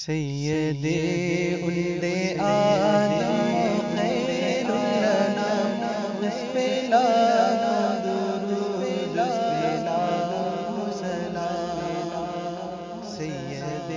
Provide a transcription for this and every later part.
سید ولد آدم خیر الانام اس پہ لاکھوں درود اس پہ لاکھوں سلام سید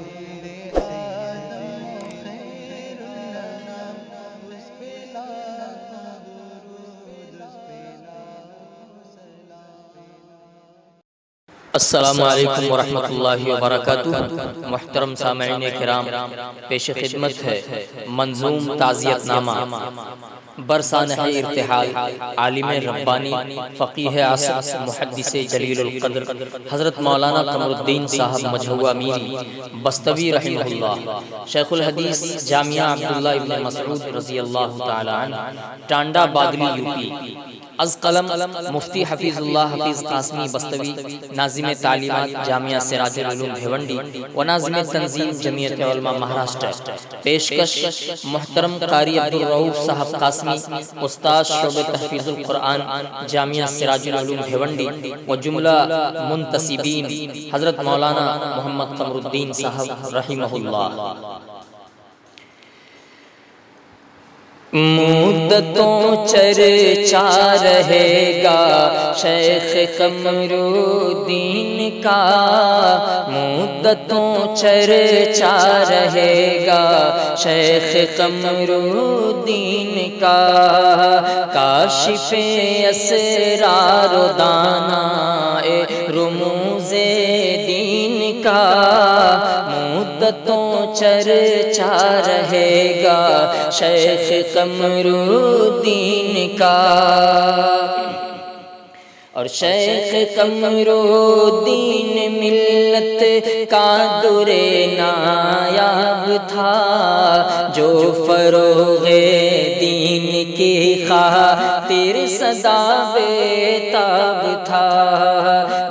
ولد آدم خیر الانام اس پہ لاکھوں درود اس پہ لاکھوں سلام۔ السلام علیکم ورحمۃ اللہ وبرکاتہ۔ محترم سامعین کرام، پیش خدمت ہے منظوم تعزیت نامہ برسانہ ارتحال عالم ربانی فقیہ عصر محدث جلیل القدر حضرت مولانا قمر الدین صاحب مجہوہ میری بستوی رحمہ اللہ، شیخ الحدیث جامعہ عبداللہ ابن مسعود رضی اللہ تعالی عنہ، ٹانڈا بادلی یوپی۔ از قلم مفتی حفیظ اللہ حفیظ قاسمی بستوی، ناظم تعلیمات جامعہ سراج العلوم بھیونڈی و ناظم تنظیم جمعیت علماء مہاراشٹر۔ پیشکش محترم قاری عبدالرؤوف صاحب قاسمی، استاد شعبہ تحفیظ القرآن جامعہ سراج العلوم بھیونڈی و جملہ منتسبین حضرت مولانا محمد قمر الدین صاحب رحمہ اللہ۔ مدتوں چرچا رہے گا شیخ قمر الدین کا، مدتوں چرچا رہے گا شیخ قمر الدین کا، کاشف اسرار و دانائے رموز دین کا، مدتوں چرچا رہے گا شیخ قمر الدین کا۔ اور شیخ قمر الدین ملت کا در نایاب تھا، جو فروغ دین کی خاطر سدا بیتاب تھا،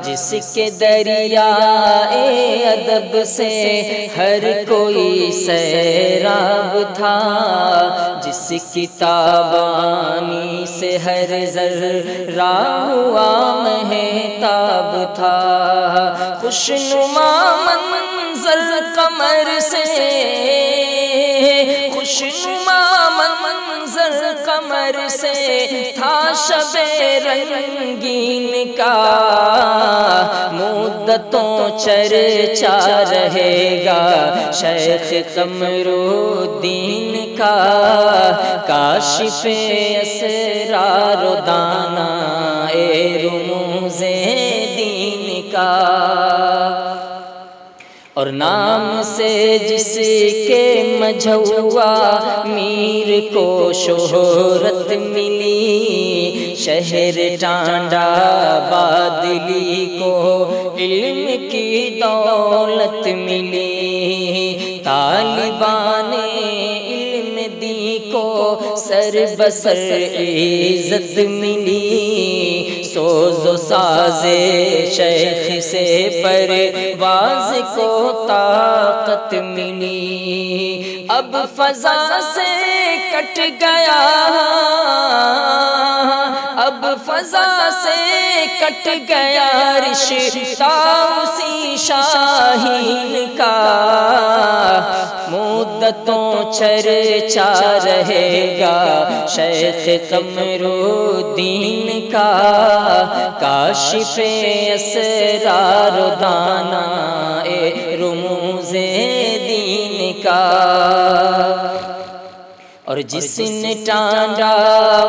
جس کے دریائے ادب سے ہر کوئی سیراب تھا، جس کتابانی سے ہر ذرہ ہوا مہتاب تھا، خوشنما منظر قمر سے، خوشنما منظر قمر سے تھا شب رنگین کا، مدتوں چرچا رہے گا شیخ قمر الدین کا، کاشف اسرار و دانائے رموز دین کا۔ اور نام سے جس کے مجھوہ میر کو شہرت ملی، شہر ٹانڈا بادلی کو علم کی دولت ملی، طالبان علم دی کو سر بسر عزت ملی، سوز و ساز شیخ سے پرواز کو طاقت ملی، اب فضا سے کٹ گیا، اب فضا سے کٹ گیا رشتہ اسی شاہین کا، مدتوں چرچا رہے گا شیخ قمر الدین کا، کاشف اسرار و دانائے رموز دین کا۔ اور جس نے ٹانڈا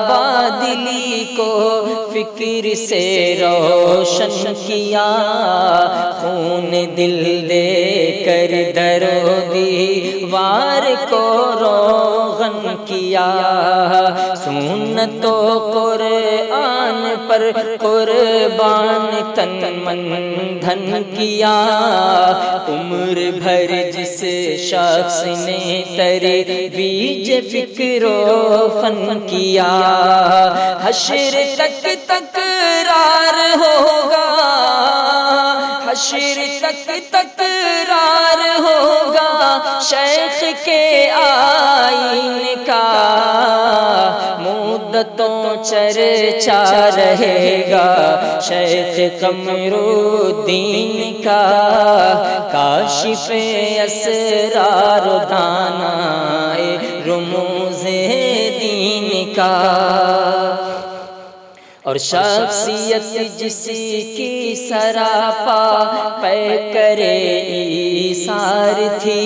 بادلی کو فکر سے روشن کیا، خون دل دے کر در و دیوار کو روغن کیا، سنت و قرآن پر قربان تن من دھن کیا، عمر بھر جس شخص نے ترویج فکر و فن کیا، حشر تک تکرار ہوگا، حشر تک تکرار ہوگا شیخ کے آئین کا، مدتوں چرچا رہے گا شیخ قمرالدین کا، کاشف اسرار و دانائے رموز دین کا، اور شخصیت جس کی سراپا پیکرے ایثار تھی،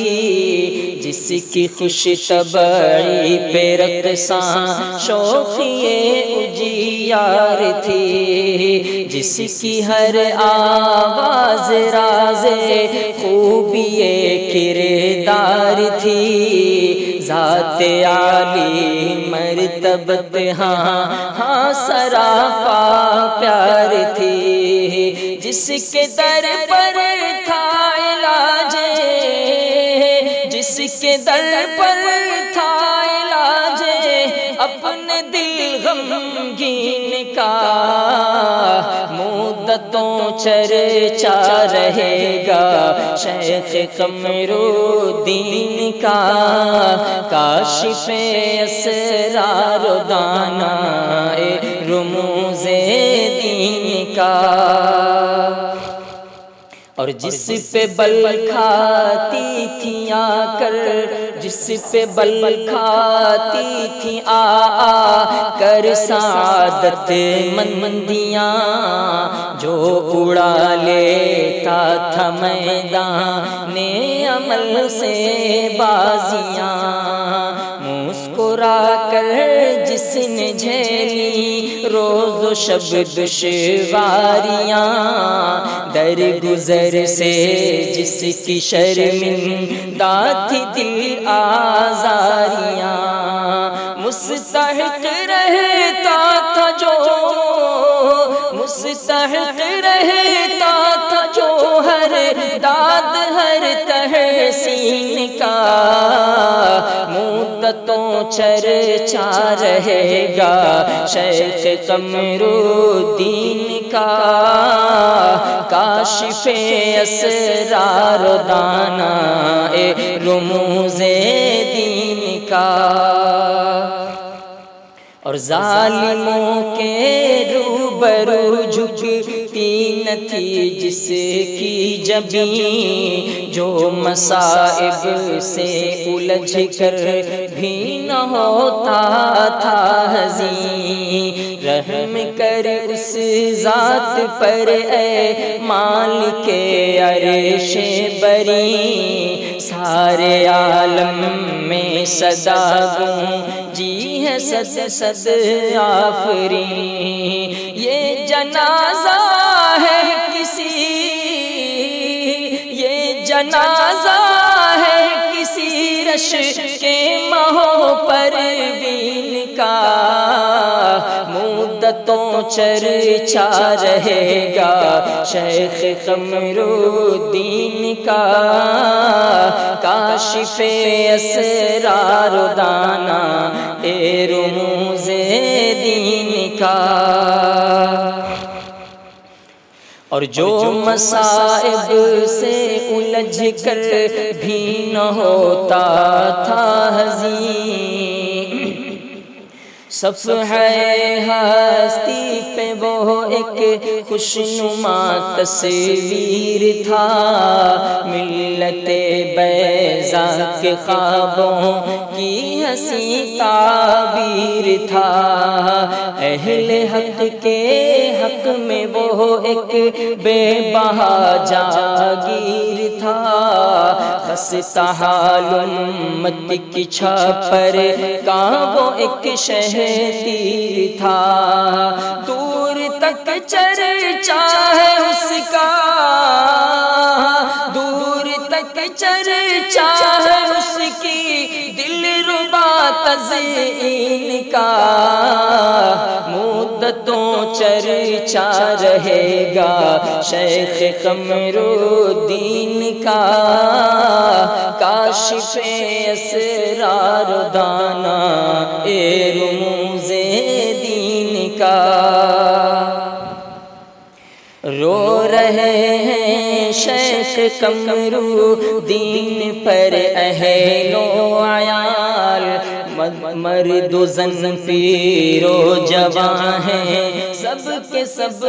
جس کی خوش طبعی پہ رقصاں شوخی اجیار تھی، جس کی ہر آواز راز خوبی کردار تھی، ذات عالی مرتبت ہاں سراپا پیار تھی، جس کے در پر تھا علاج، جس کے در پر تھا علاج اپنے دل غمگین کا، مدتوں چرچا رہے گا شیخ قمرالدین کا، کاشف اسرار و دانائے رموز دین کا، اور جس پہ بل کھاتی تھی آ کر، جس پہ بل کھاتی تھی آ کر سعادت مندیاں، جو اڑا لیتا تھا میدان عمل سے بازیاں، مسکرا کر جس نے جھیلی روز و شب دشواریاں، در گزر سے جس کی شرمندہ تھی دل آزاریاں، مستحق رہتا تھا جو، مستحق رہتا تھا جو ہر داد ہر تحسین کا، مدتوں چرچا رہے گا شیخ قمرالدین کا، کاشف اسرار و دانائے رموز دین کا، اور ظالموں کے روبرو جھکتی نہ تھی جس کی جبیں، جو مصائب سے الجھ کر بھی نہ ہوتا تھا حزین، رحم کر اس ذات پر اے مالک عرش بری، سارے عالم میں صدا گونجی ہے صد صد آفرین، یہ جنازہ ہے کسی، یہ جنازہ ہے کسی رش کے مہو پروین کا، مدتوں چرچا رہے گا شیخ قمرالدین کا، کاشف اسرار و دانائے رموز دین کا، اور جو مصائب سے الجھ کر بھی نہ ہوتا تھا حزین، صفحہ ہستی پہ وہ ایک خوشنما تصویر تھا، ملت بیضا کے خوابوں کی حسین تعبیر تھا، اہل حق کے حق میں وہ ایک بے بہا جاگیر تھا، خستہ حال امت کی چھاپر کا وہ ایک شہتیر تھا، دور تک چرچا ہے اس کا، دور تک چرچا ہے اس کی دلربا تزئین کا، مدتوں چرچا رہے گا شیخ قمرالدین کا، کاشف اسرار و دانائے رموز دین کا، رو رہے ہیں شیخ قمرالدین پر اہل و عیال، مرد و زن پیر و جوان ہیں سب کے سب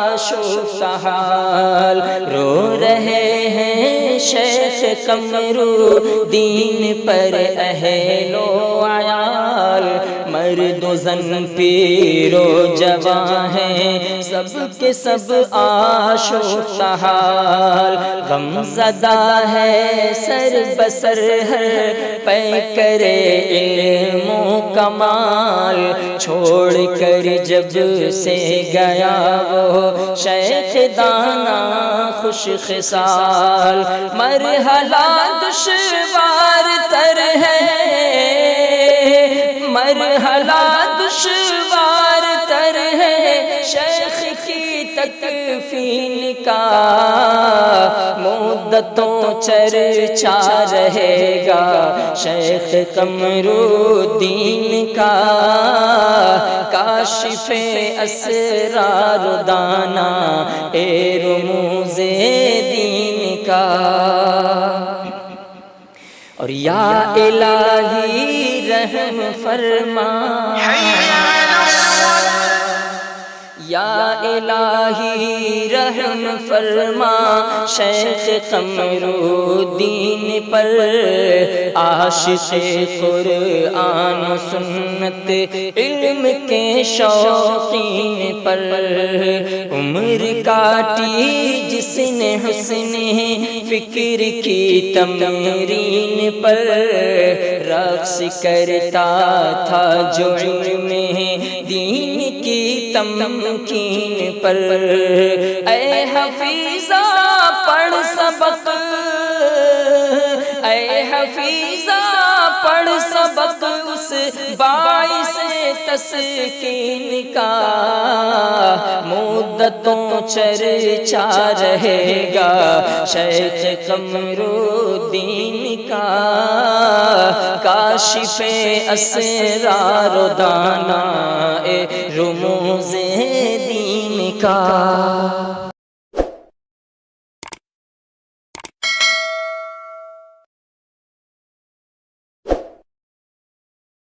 آشفتحال رو رہے ہیں شیخ قمرالدین پر اہل و عیال مرد و زن پیر و جوان ہیں سب کے سب آشفتحال غم زدہ ہے سر بسر ہر پے کرے علم و کمال چھوڑ کر جب سے گیا وہ شیخ دانا خوش خصال مرحلہ دشوار تر ہے مرحلہ دشوار تر ہے شیخ کی تکفین کا مدتوں چرچا رہے گا شیخ قمرالدین کا کاشف اسرار دانا اے رموز دین کا اور یا الہی رحم فرما یا الہی رحم فرما شیخ قمرالدین پر عاشق قرآن و سنت علم کے شوقین پر عمر کاٹی جس نے حسن فکر کی تمرین پر رقص کرتا تھا جو علم دین کی تمکین پر اے حفیظہ پڑھ سبق اے حفیظہ پڑھ سبق اس باعث تسکین کا مدتوں چرچا رہے گا شیخ قمرالدین کا کاشف اسرار و دانا اے رموز دین کا